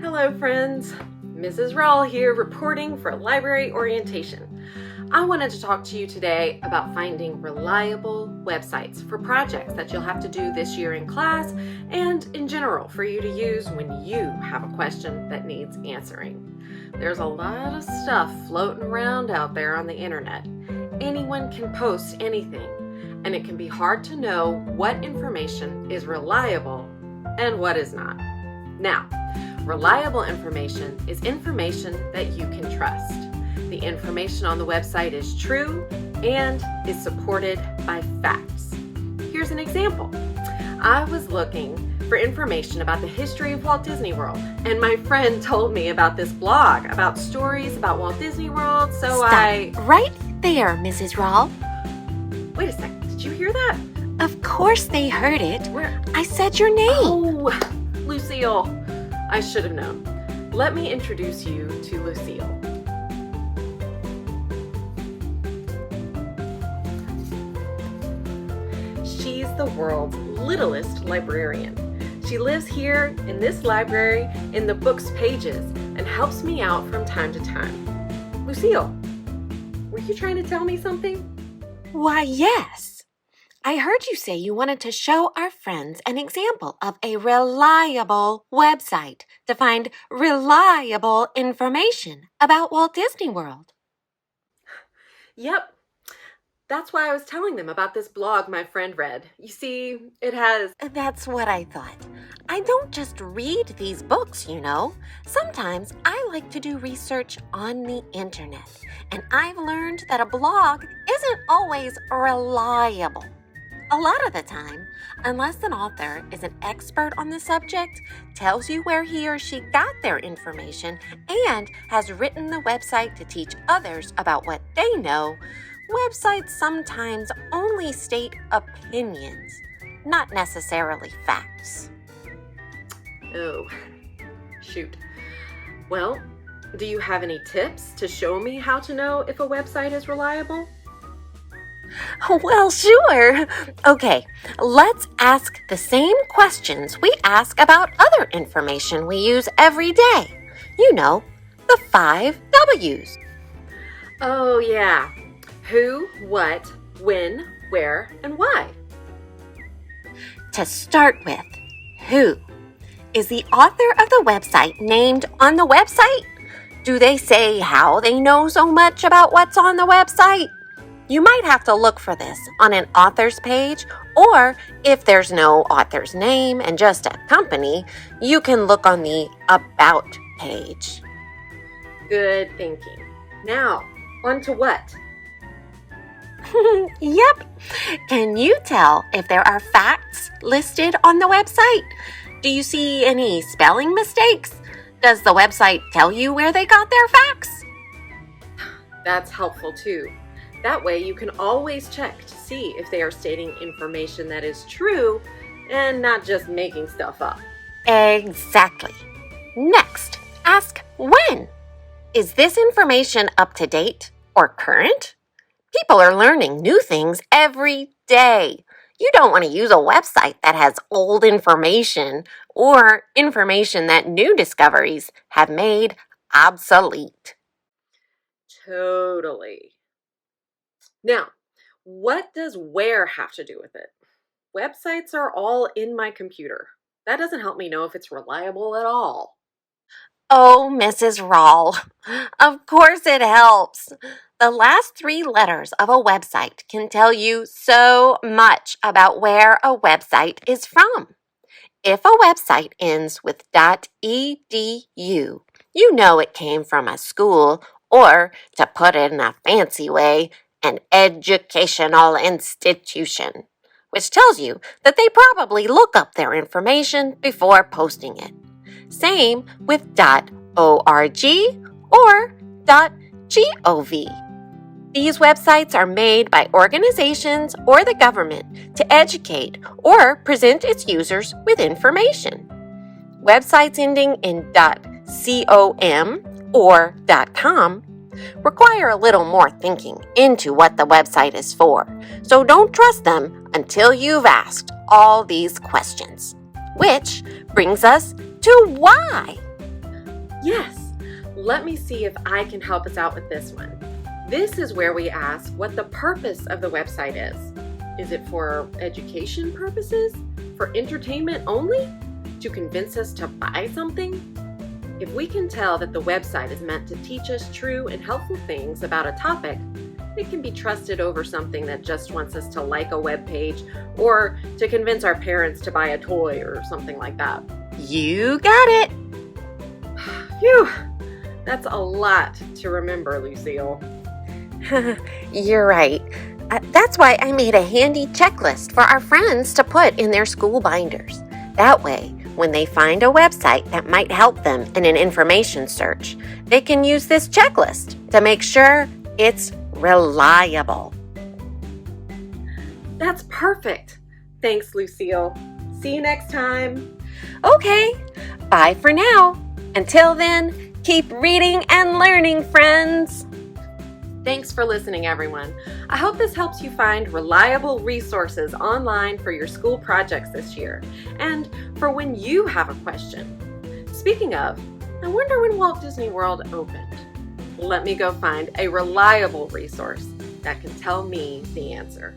Hello friends, Mrs. Rawl here reporting for library orientation. I wanted to talk to you today about finding reliable websites for projects that you'll have to do this year in class and in general for you to use when you have a question that needs answering. There's a lot of stuff floating around out there on the internet. Anyone can post anything, and it can be hard to know what information is reliable and what is not. Now, reliable information is information that you can trust. The information on the website is true and is supported by facts. Here's an example. I was looking for information about the history of Walt Disney World, and my friend told me about this blog about stories about Walt Disney World, so Stop right there, Mrs. Rawl. Wait a second, did you hear that? Of course they heard it. Where? I said your name. Oh, Lucille. I should have known. Let me introduce you to Lucille. She's the world's littlest librarian. She lives here in this library in the book's pages and helps me out from time to time. Lucille, were you trying to tell me something? Why, yes. I heard you say you wanted to show our friends an example of a reliable website to find reliable information about Walt Disney World. Yep. That's why I was telling them about this blog my friend read. You see, it has... That's what I thought. I don't just read these books, you know. Sometimes I like to do research on the internet, and I've learned that a blog isn't always reliable. A lot of the time, unless an author is an expert on the subject, tells you where he or she got their information, and has written the website to teach others about what they know, websites sometimes only state opinions, not necessarily facts. Oh, shoot. Well, do you have any tips to show me how to know if a website is reliable? Well, sure. Okay, let's ask the same questions we ask about other information we use every day. You know, the 5 W's. Oh, yeah. Who, what, when, where, and why. To start with, who? Is the author of the website named on the website? Do they say how they know so much about what's on the website? You might have to look for this on an author's page, or if there's no author's name and just a company, you can look on the About page. Good thinking. Now, on to what? Yep. Can you tell if there are facts listed on the website? Do you see any spelling mistakes? Does the website tell you where they got their facts? That's helpful too. That way you can always check to see if they are stating information that is true and not just making stuff up. Exactly. Next, ask when. Is this information up to date or current? People are learning new things every day. You don't want to use a website that has old information or information that new discoveries have made obsolete. Totally. Now, what does where have to do with it? Websites are all in my computer. That doesn't help me know if it's reliable at all. Oh, Mrs. Rawl, of course it helps. The last 3 letters of a website can tell you so much about where a website is from. If a website ends with .edu, you know it came from a school, or, to put it in a fancy way, an educational institution, which tells you that they probably look up their information before posting it. Same with .org or .gov. These websites are made by organizations or the government to educate or present its users with information. Websites ending in .com or .com require a little more thinking into what the website is for, so don't trust them until you've asked all these questions. Which brings us to why. Yes, let me see if I can help us out with this one. This is where we ask what the purpose of the website is. Is it for education purposes? For entertainment only? To convince us to buy something? If we can tell that the website is meant to teach us true and helpful things about a topic, it can be trusted over something that just wants us to like a web page or to convince our parents to buy a toy or something like that. You got it. Phew, that's a lot to remember, Lucille. You're right. That's why I made a handy checklist for our friends to put in their school binders. That way, when they find a website that might help them in an information search, they can use this checklist to make sure it's reliable. That's perfect. Thanks, Lucille. See you next time. Okay, bye for now. Until then, keep reading and learning, friends. Thanks for listening, everyone. I hope this helps you find reliable resources online for your school projects this year and for when you have a question. Speaking of, I wonder when Walt Disney World opened. Let me go find a reliable resource that can tell me the answer.